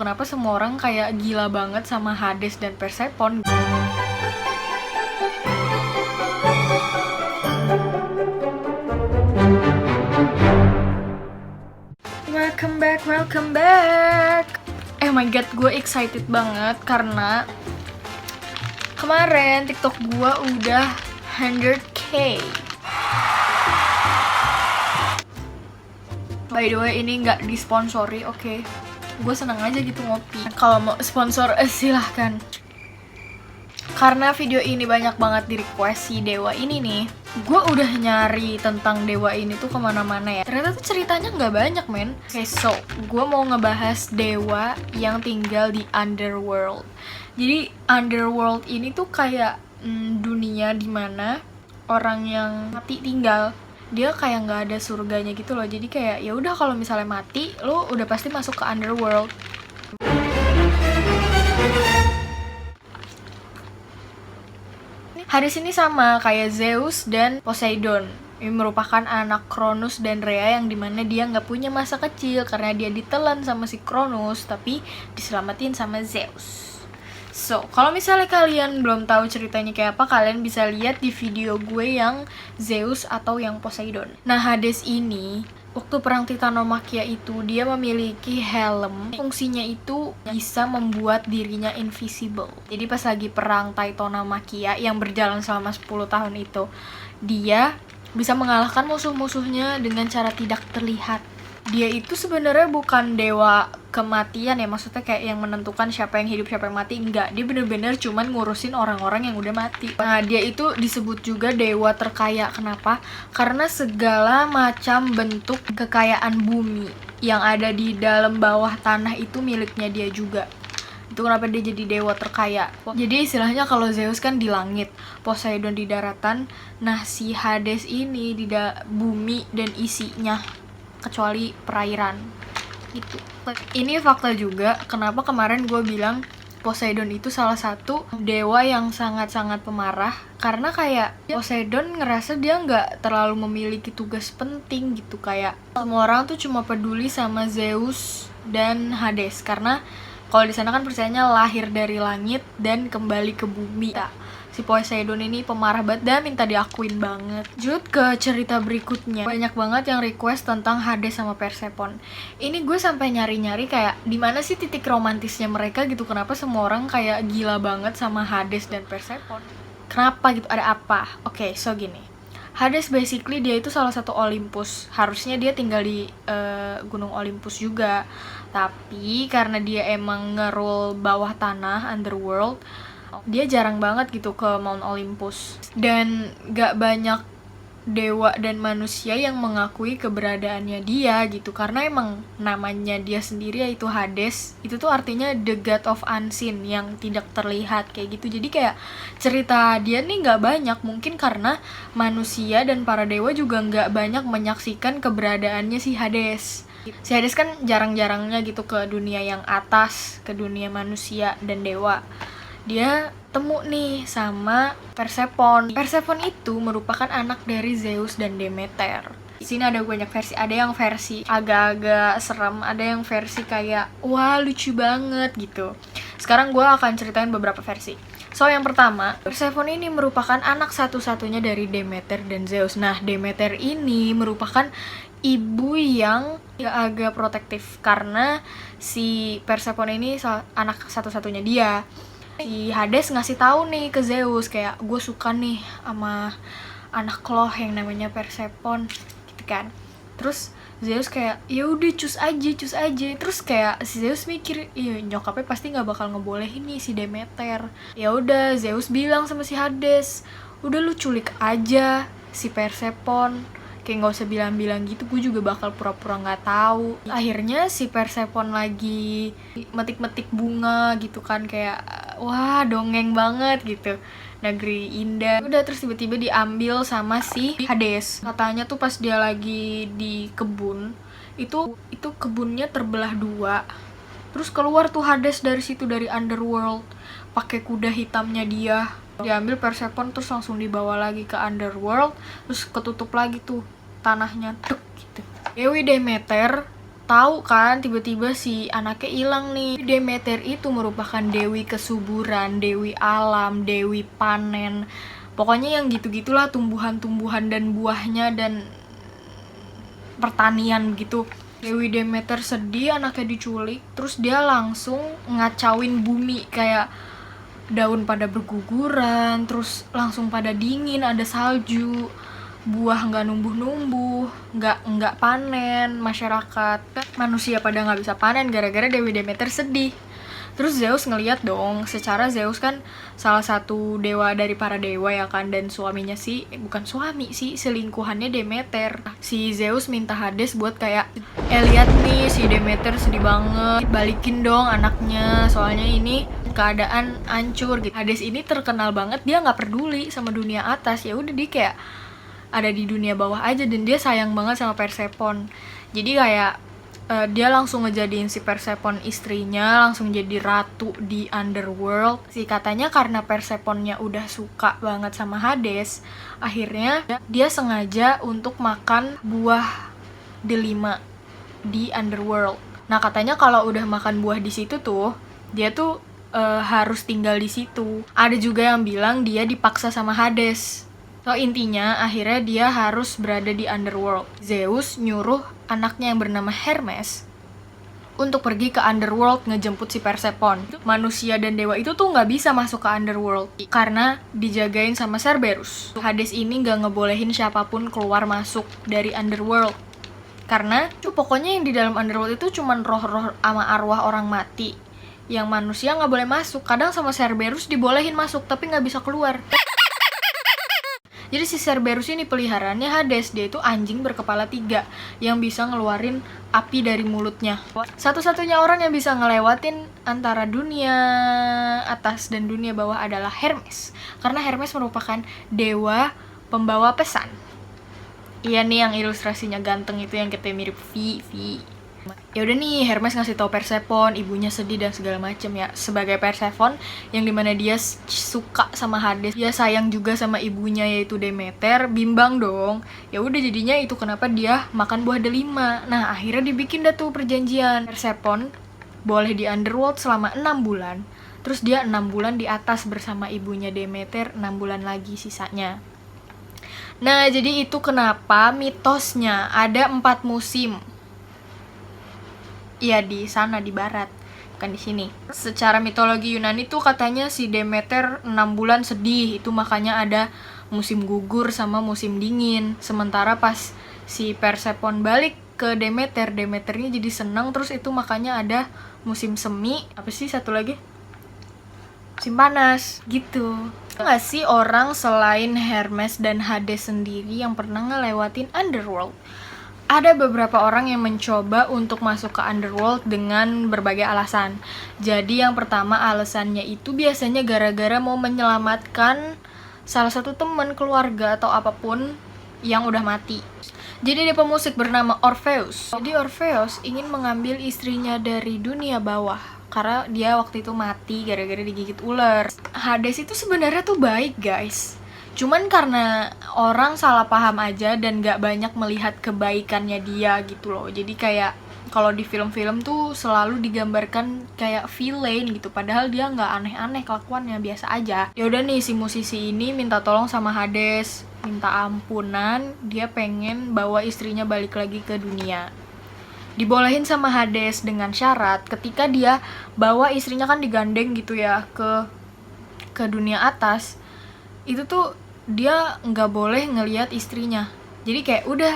Kenapa semua orang kayak gila banget sama Hades dan Persephone? Welcome back. Oh my god, gue excited banget karena kemarin TikTok gue udah 100k. By the way, ini nggak disponsori, oke? Gue seneng aja gitu ngopi. Kalau mau sponsor, silahkan. Karena video ini banyak banget di request si Dewa ini nih, gue udah nyari tentang Dewa ini tuh kemana-mana ya. Ternyata tuh ceritanya nggak banyak, men. Okay, so gue mau ngebahas Dewa yang tinggal di Underworld. Jadi Underworld ini tuh kayak dunia dimana orang yang mati tinggal. Dia kayak nggak ada surganya gitu loh. Jadi kayak ya udah, kalau misalnya mati, lo udah pasti masuk ke Underworld. Hades ini sama kayak Zeus dan Poseidon. Ini merupakan anak Kronos dan Rhea yang dimana dia nggak punya masa kecil karena dia ditelan sama si Kronos, tapi diselamatin sama Zeus. So, kalau misalnya kalian belum tahu ceritanya kayak apa, kalian bisa lihat di video gue yang Zeus atau yang Poseidon. Nah, Hades ini waktu perang Titanomakhia itu dia memiliki helm. Fungsinya itu bisa membuat dirinya invisible. Jadi pas lagi perang Titanomakhia yang berjalan selama 10 tahun itu, dia bisa mengalahkan musuh-musuhnya dengan cara tidak terlihat. Dia itu sebenarnya bukan dewa kematian ya, maksudnya kayak yang menentukan siapa yang hidup siapa yang mati, enggak. Dia bener-bener cuman ngurusin orang-orang yang udah mati. Nah, dia itu disebut juga dewa terkaya. Kenapa? Karena segala macam bentuk kekayaan bumi yang ada di dalam bawah tanah itu miliknya dia juga. Itu kenapa dia jadi dewa terkaya. Jadi istilahnya kalau Zeus kan di langit, Poseidon di daratan, nah si Hades ini di bumi dan isinya, kecuali perairan gitu. Ini fakta juga kenapa kemarin gue bilang Poseidon itu salah satu dewa yang sangat-sangat pemarah, karena kayak Poseidon ngerasa dia nggak terlalu memiliki tugas penting gitu. Kayak semua orang tuh cuma peduli sama Zeus dan Hades, karena kalau di sana kan percayanya lahir dari langit dan kembali ke bumi. Si Poseidon ini pemarah banget dan minta diakuin banget. Lanjut ke cerita berikutnya. Banyak banget yang request tentang Hades sama Persephone. Ini gue sampai nyari-nyari kayak di mana sih titik romantisnya mereka gitu. Kenapa semua orang kayak gila banget sama Hades dan Persephone? Kenapa gitu? Ada apa? Oke, so gini. Hades basically dia itu salah satu Olympus. Harusnya dia tinggal di Gunung Olympus juga. Tapi karena dia emang ngerul bawah tanah, underworld, dia jarang banget gitu ke Mount Olympus. Dan gak banyak dewa dan manusia yang mengakui keberadaannya dia gitu, karena emang namanya dia sendiri yaitu Hades. Itu tuh artinya the god of unseen, yang tidak terlihat kayak gitu. Jadi kayak cerita dia nih gak banyak, mungkin karena manusia dan para dewa juga gak banyak menyaksikan keberadaannya si Hades. Si Hades kan jarang-jarangnya gitu ke dunia yang atas, ke dunia manusia dan dewa. Dia temu nih sama Persephone. Persephone itu merupakan anak dari Zeus dan Demeter. Di sini ada banyak versi. Ada yang versi agak-agak serem, ada yang versi kayak wah lucu banget gitu. Sekarang gue akan ceritain beberapa versi. So, yang pertama, Persephone ini merupakan anak satu-satunya dari Demeter dan Zeus. Nah, Demeter ini merupakan ibu yang agak protektif karena si Persephone ini anak satu-satunya dia. Si Hades ngasih tahu nih ke Zeus kayak gue suka nih sama anak lo yang namanya Persephone gitu kan. Terus Zeus kayak ya udah cus aja. Terus kayak si Zeus mikir, iya nyokapnya pasti nggak bakal ngebolehin nih si Demeter. Ya udah Zeus bilang sama si Hades, udah lu culik aja si Persephone, kayak nggak usah bilang-bilang gitu, gue juga bakal pura-pura nggak tahu. Akhirnya si Persephone lagi metik-metik bunga gitu kan, kayak wah dongeng banget gitu, negeri indah. Udah terus tiba-tiba diambil sama si Hades. Katanya tuh pas dia lagi di kebun itu kebunnya terbelah dua. Terus keluar tuh Hades dari situ, dari underworld, pakai kuda hitamnya dia. Diambil Persephone terus langsung dibawa lagi ke underworld, terus ketutup lagi tuh tanahnya, tuk gitu. Dewi Demeter tahu kan tiba-tiba si anaknya hilang nih. Demeter itu merupakan dewi kesuburan, dewi alam, dewi panen. Pokoknya yang gitu-gitulah, tumbuhan-tumbuhan dan buahnya dan pertanian gitu. Dewi Demeter sedih anaknya diculik, terus dia langsung ngacauin bumi, kayak daun pada berguguran, terus langsung pada dingin, ada salju, buah nggak numbuh-numbuh, nggak panen, masyarakat manusia pada nggak bisa panen gara-gara Dewi Demeter sedih. Terus Zeus ngeliat dong, secara Zeus kan salah satu dewa dari para dewa ya kan, dan suaminya bukan suami sih, selingkuhannya Demeter. Si Zeus minta Hades buat kayak, lihat nih si Demeter sedih banget, balikin dong anaknya, soalnya ini keadaan hancur gitu. Hades ini terkenal banget, dia nggak peduli sama dunia atas, ya udah dia kayak ada di dunia bawah aja, dan dia sayang banget sama Persephone. Jadi kayak dia langsung ngejadiin si Persephone istrinya, langsung jadi ratu di underworld. Katanya karena Persephone-nya udah suka banget sama Hades, akhirnya dia sengaja untuk makan buah delima di underworld. Nah, katanya kalau udah makan buah di situ tuh, dia tuh harus tinggal di situ. Ada juga yang bilang dia dipaksa sama Hades. So, intinya akhirnya dia harus berada di underworld. Zeus nyuruh anaknya yang bernama Hermes untuk pergi ke underworld ngejemput si Persephone. Manusia dan dewa itu tuh nggak bisa masuk ke underworld karena dijagain sama Cerberus. Hades ini nggak ngebolehin siapapun keluar masuk dari underworld. Karena pokoknya yang di dalam underworld itu cuman roh-roh sama arwah orang mati. Yang manusia nggak boleh masuk. Kadang sama Cerberus dibolehin masuk tapi nggak bisa keluar. Jadi si Cerberus ini peliharaannya Hades, dia itu anjing berkepala 3 yang bisa ngeluarin api dari mulutnya. Satu-satunya orang yang bisa ngelewatin antara dunia atas dan dunia bawah adalah Hermes. Karena Hermes merupakan dewa pembawa pesan. Iya nih yang ilustrasinya ganteng itu yang kita mirip V. Ya udah nih, Hermes ngasih tahu Persephone, ibunya sedih dan segala macem ya. Sebagai Persephone yang dimana dia suka sama Hades, dia sayang juga sama ibunya yaitu Demeter, bimbang dong. Ya udah jadinya itu kenapa dia makan buah delima. Nah, akhirnya dibikin dah tuh perjanjian. Persephone boleh di underworld selama 6 bulan. Terus dia 6 bulan di atas bersama ibunya Demeter, 6 bulan lagi sisanya. Nah, jadi itu kenapa mitosnya ada 4 musim. Iya, di sana, di barat, bukan di sini. Secara mitologi Yunani tuh katanya si Demeter 6 bulan sedih, itu makanya ada musim gugur sama musim dingin. Sementara pas si Persephone balik ke Demeter, Demeternya jadi seneng, terus itu makanya ada musim semi, apa sih satu lagi? Musim panas, gitu. Nggak sih orang selain Hermes dan Hades sendiri yang pernah ngelewatin underworld? Ada beberapa orang yang mencoba untuk masuk ke underworld dengan berbagai alasan. Jadi yang pertama alasannya itu biasanya gara-gara mau menyelamatkan salah satu teman, keluarga, atau apapun yang udah mati. Jadi ada pemusik bernama Orpheus. Jadi Orpheus ingin mengambil istrinya dari dunia bawah karena dia waktu itu mati gara-gara digigit ular. Hades itu sebenarnya tuh baik, guys. Cuman karena orang salah paham aja dan gak banyak melihat kebaikannya dia gitu loh. Jadi kayak kalau di film-film tuh selalu digambarkan kayak villain gitu, padahal dia gak aneh-aneh kelakuannya, biasa aja. Ya udah nih, si musisi ini minta tolong sama Hades, minta ampunan, dia pengen bawa istrinya balik lagi ke dunia. Dibolehin sama Hades dengan syarat ketika dia bawa istrinya, kan digandeng gitu ya ke dunia atas, itu tuh dia nggak boleh ngelihat istrinya. Jadi kayak udah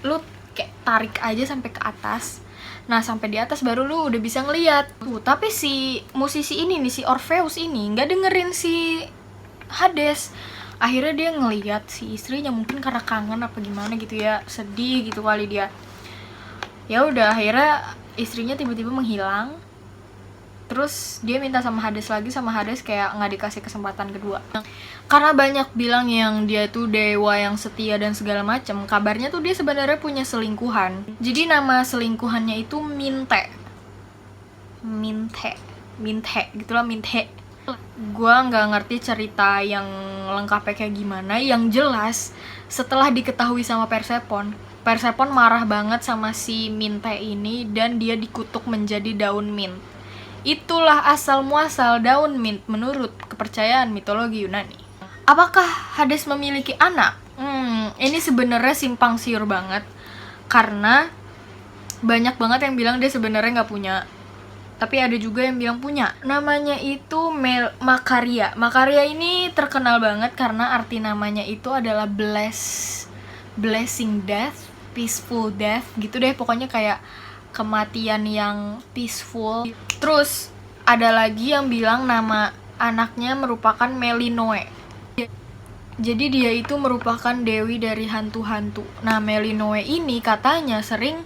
lu kayak tarik aja sampai ke atas. Nah, sampai di atas baru lu udah bisa ngelihat. Tapi si musisi ini nih, si Orpheus ini nggak dengerin si Hades. Akhirnya dia ngelihat si istrinya, mungkin karena kangen apa gimana gitu ya, sedih gitu kali dia. Ya udah, akhirnya istrinya tiba-tiba menghilang. Terus dia minta sama Hades lagi, sama Hades kayak nggak dikasih kesempatan kedua. Karena banyak bilang yang dia tuh dewa yang setia dan segala macem, kabarnya tuh dia sebenarnya punya selingkuhan. Jadi nama selingkuhannya itu Minthe gitulah, Minthe. Gua nggak ngerti cerita yang lengkapnya kayak gimana. Yang jelas setelah diketahui sama Persephone, Persephone marah banget sama si Minte ini dan dia dikutuk menjadi daun mint. Itulah asal muasal daun mint menurut kepercayaan mitologi Yunani. Apakah Hades memiliki anak? Ini sebenarnya simpang siur banget karena banyak banget yang bilang dia sebenarnya nggak punya. Tapi ada juga yang bilang punya. Namanya itu Makaria. Makaria ini terkenal banget karena arti namanya itu adalah blessing death, peaceful death, gitu deh. Pokoknya kayak kematian yang peaceful. Terus ada lagi yang bilang nama anaknya merupakan Melinoe. Jadi dia itu merupakan dewi dari hantu-hantu. Nah, Melinoe ini katanya sering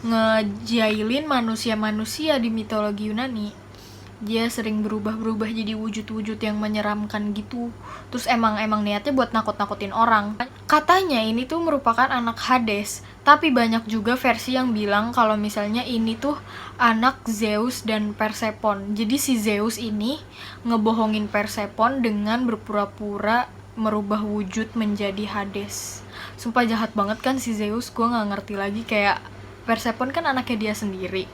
ngejailin manusia-manusia di mitologi Yunani. Dia sering berubah-berubah jadi wujud-wujud yang menyeramkan gitu. Terus emang niatnya buat nakut-nakutin orang. Katanya ini tuh merupakan anak Hades, tapi banyak juga versi yang bilang kalau misalnya ini tuh anak Zeus dan Persephone. Jadi si Zeus ini ngebohongin Persephone dengan berpura-pura merubah wujud menjadi Hades. Sumpah jahat banget kan si Zeus, gue gak ngerti lagi. Kayak Persephone kan anaknya dia sendiri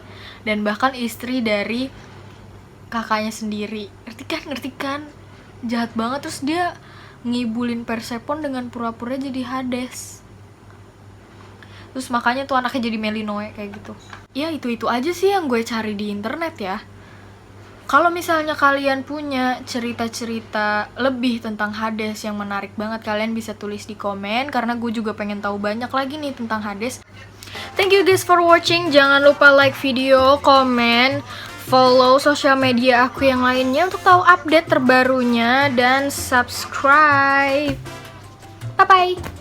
dan bahkan istri dari kakaknya sendiri. Ngerti kan? Jahat banget. Terus dia ngibulin Persephone dengan pura-pura jadi Hades. Terus makanya tuh anaknya jadi Melinoe kayak gitu. Ya itu aja sih yang gue cari di internet ya. Kalau misalnya kalian punya cerita-cerita lebih tentang Hades yang menarik banget, kalian bisa tulis di komen karena gue juga pengen tahu banyak lagi nih tentang Hades. Thank you guys for watching. Jangan lupa like video, komen, follow sosial media aku yang lainnya untuk tahu update terbarunya, dan subscribe. Bye bye.